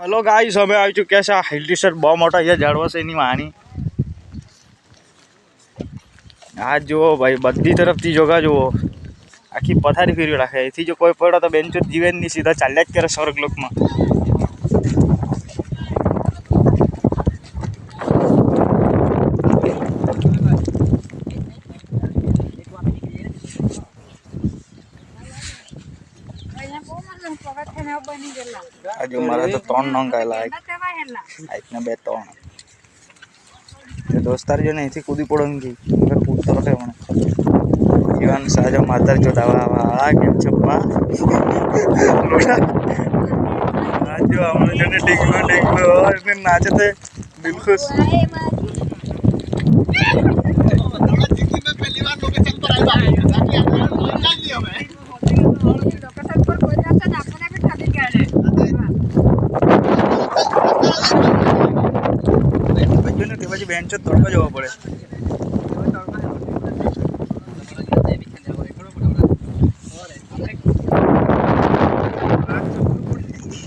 hello guys हमें આવી ચૂક્યા છે હિલ ટી-શર્ટ બહુ મોટો અહીંયા ઝાડવો છે એની માની આ જુઓ ભાઈ બધી તરફથી જોગા જુઓ આખી પથારી ફેરવી રાખે એથી જો કોઈ પડો તો બેન્ચો જીવે નહીં સીધા ચાલ્યા જ કરે સ્વર્ગલોકમાં आज मारा तो 3 नंग आयला एक ने 2 3 ते दोस्तार जो नहीं थी कूदी पड़ोंगी अगर कूदता रहे मन जीवन साजा मातर जो दवा आ के छप्पा आज जो हमने जने टिकलो और इसने नाचे थे बिल्कुल पहली बार लोकेशन पर आया ताकि लोकेशन पर कोई जाता ना अपने भी खाली क्या है बेंच तोड़वा जवा पड़े